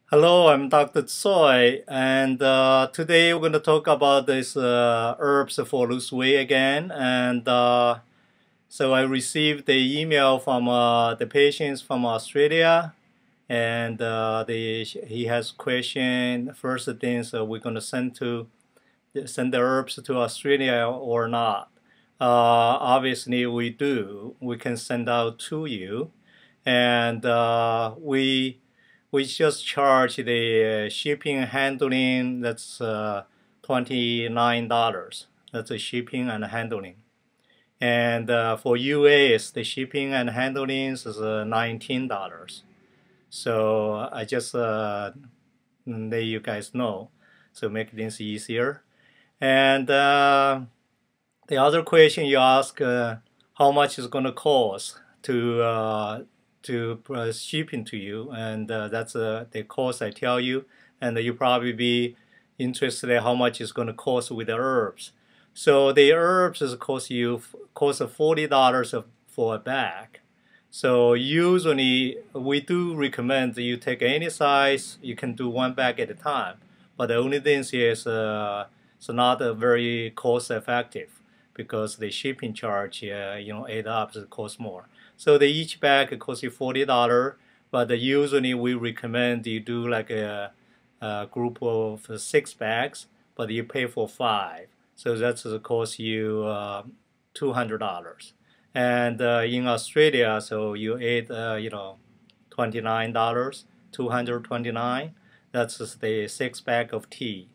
Hello, I'm Dr. Tsoi, and today we're going to talk about this herbs for lose weight again. And so I received the email from the patients from Australia, and he has question. First thing, so we're going to send the herbs to Australia or not. Obviously, we do. We can send out to you, and we just charge the shipping and handling. That's $29. That's the shipping and handling. And for US, the shipping and handling is $19. So I just let you guys know, so make things easier. And the other question you ask, how much is going to cost to shipping to you, and that's the cost I tell you, and you probably be interested in how much it's going to cost with the herbs. So the herbs is cost $40 for a bag. So usually we do recommend that you take any size. You can do one bag at a time, but the only thing is it's not very cost effective because the shipping charge, add up, it costs more. So each bag costs you $40, but usually we recommend you do like a group of 6 bags, but you pay for 5. So that's cost you $200. And in Australia, so you add, $29, 229. That's the 6 bag of tea.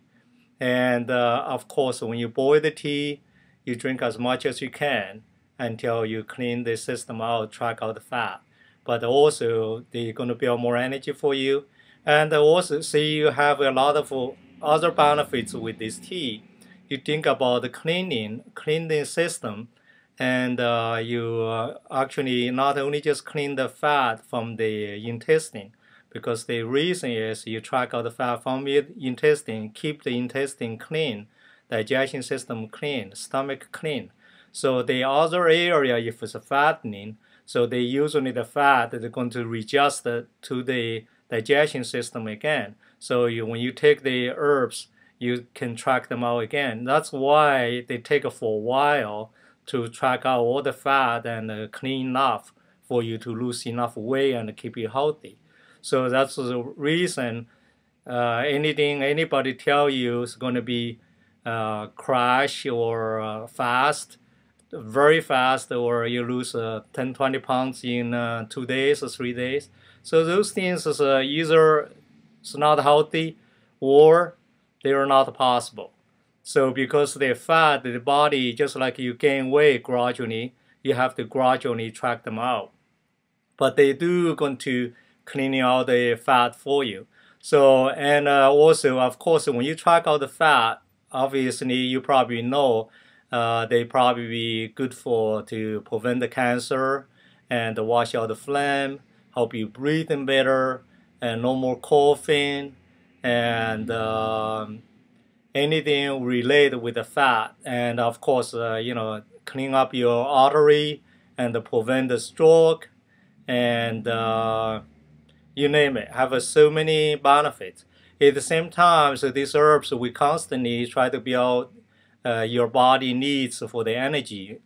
And of course, when you boil the tea, you drink as much as you can until you clean the system out, track out the fat. But also, they're going to build more energy for you. And also, see, you have a lot of other benefits with this tea. You think about the cleaning system, and you actually not only just clean the fat from the intestine, because the reason is you track out the fat from your intestine, keep the intestine clean, digestion system clean, stomach clean. So the other area, if it's fattening, so they usually the fat is going to readjust to the digestion system again. So when you take the herbs, you can track them out again. That's why they take for a while to track out all the fat and clean enough for you to lose enough weight and keep you healthy. So that's the reason anything anybody tell you is going to be crash or fast, very fast, or you lose 10, 20 pounds in 2 days or 3 days. So those things is either it's not healthy or they are not possible. So because they're fat, the body, just like you gain weight gradually, you have to gradually track them out. But they do going to cleaning out the fat for you. So, and also, of course, when you track out the fat, obviously you probably know they probably be good to prevent the cancer and wash out the phlegm, help you breathing better, and no more coughing, and anything related with the fat. And of course, clean up your artery and prevent the stroke, and you name it, have so many benefits. At the same time, so these herbs, we constantly try to build your body needs for the energy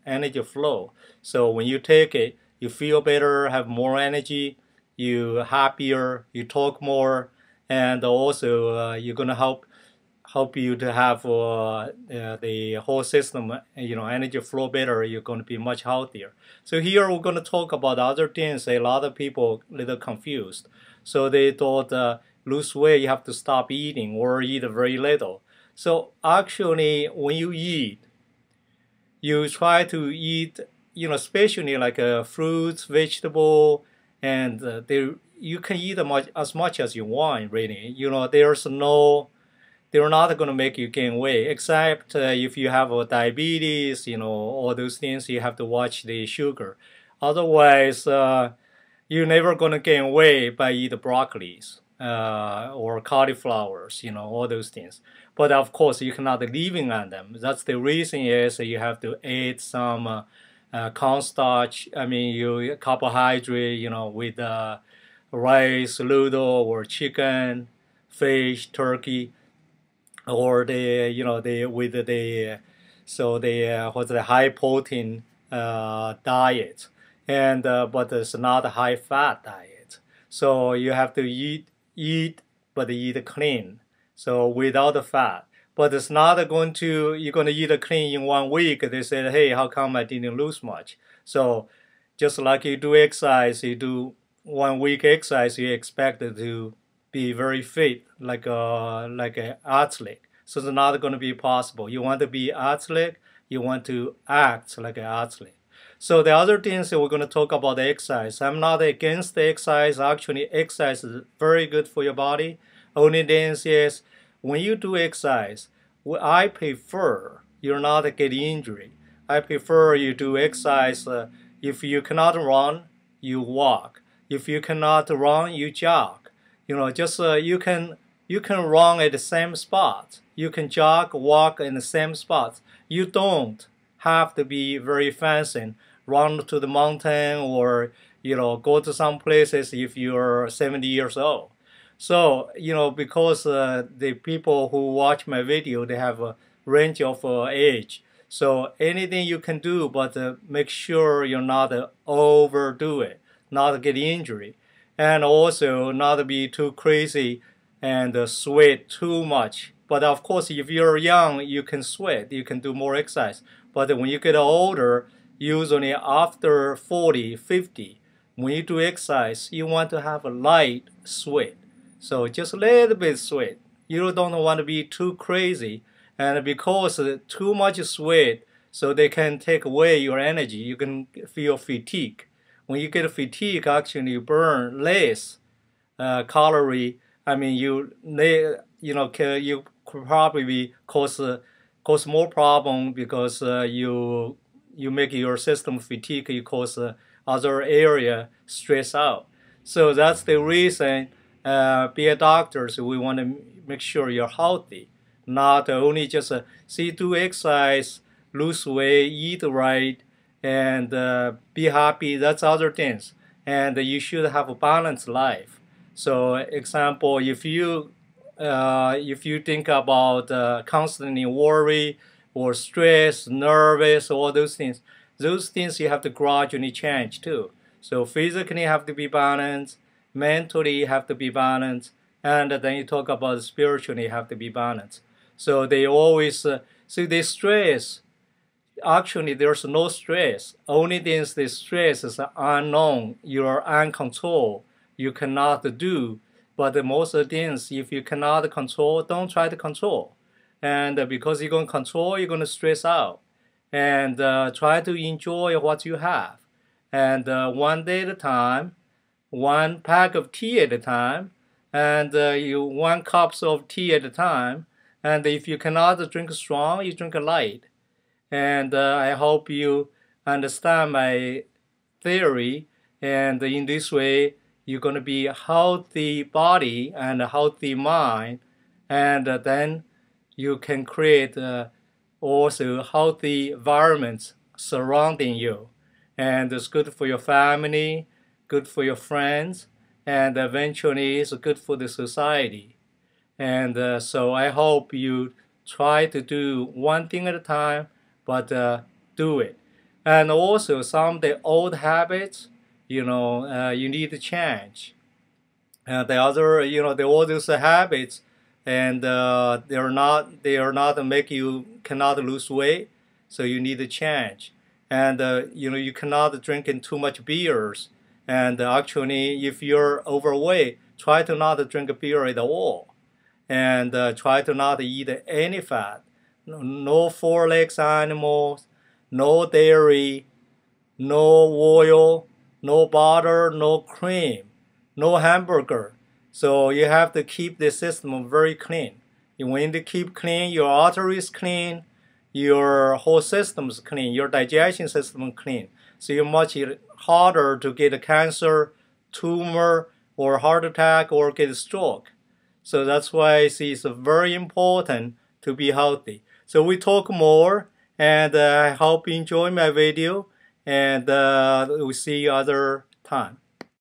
flow. So when you take it, you feel better, have more energy, you happier, you talk more, and also you're gonna help you to have the whole system, energy flow better. You're going to be much healthier. So here we're going to talk about other things. A lot of people a little confused. So they thought lose weight, you have to stop eating or eat very little. So actually, when you eat, you try to eat, especially like fruits, vegetable, and you can eat as much as you want, really. They're not going to make you gain weight, except if you have diabetes, all those things, you have to watch the sugar. Otherwise, you're never going to gain weight by eating broccolis or cauliflowers, all those things. But of course, you cannot living on them. That's the reason is you have to add some cornstarch. I mean, you carbohydrate, with rice, noodle, or chicken, fish, turkey, or what's the high protein diet, and but it's not a high fat diet. So you have to eat, but eat clean. So without the fat. But it's not going to, you're going to eat clean in 1 week. They said, hey, how come I didn't lose much? So just like you do exercise, you do 1 week exercise, you expect it to be very fit, like an athlete. So it's not going to be possible. You want to be athlete, you want to act like an athlete. So the other things that we're going to talk about the exercise. I'm not against the exercise. Actually, exercise is very good for your body. Only thing is, when you do exercise, I prefer you're not get injury. I prefer you do exercise. If you cannot run, you walk. If you cannot run, you jog. Just you can run at the same spot. You can jog, walk in the same spot. You don't have to be very fancy. Run to the mountain or go to some places if you're 70 years old. So because the people who watch my video, they have a range of age. So anything you can do, but make sure you're not overdo it, not get injury, and also not be too crazy and sweat too much. But of course, if you're young, you can sweat, you can do more exercise. But when you get older, usually after 40, 50, when you do exercise, you want to have a light sweat. So just a little bit sweat. You don't want to be too crazy. And because too much sweat, so they can take away your energy. You can feel fatigue. When you get fatigue, actually you burn less calorie. I mean, you could probably cause more problem because you make your system fatigue. You cause other area stress out. So that's the reason. Be a doctor, so we want to make sure you're healthy, not only just do exercise, lose weight, eat right, and be happy. That's other things, and you should have a balanced life. So, example, if you think about constantly worry or stress, nervous, all those things you have to gradually change too. So physically have to be balanced. Mentally have to be balanced, and then you talk about spiritually have to be balanced. So they always the stress. Actually, there's no stress. Only things the stress is unknown. You're uncontrolled. You cannot do. But most of the things, if you cannot control, don't try to control. And because you're going to control, you're going to stress out. And try to enjoy what you have. And one day at a time. 1 pack of tea at a time, and 1 cup of tea at a time. And if you cannot drink strong, you drink light. And I hope you understand my theory. And in this way, you're going to be a healthy body and a healthy mind. And then you can create also healthy environments surrounding you. And it's good for your family, good for your friends, and eventually it's good for the society. And so I hope you try to do one thing at a time, but do it. And also some of the old habits, you need to change. The other, the all those habits, and they are not make you cannot lose weight, so you need to change. And you cannot drink in too much beers. And actually, if you're overweight, try to not drink beer at all. And try to not eat any fat. No four-legged animals, no dairy, no oil, no butter, no cream, no hamburger. So you have to keep the system very clean. You need to keep clean, your arteries clean, your whole system is clean, your digestion system clean. So you're much harder to get a cancer, tumor, or heart attack, or get a stroke. So that's why I see it's very important to be healthy. So we talk more, and I hope you enjoy my video, and we'll see you other time.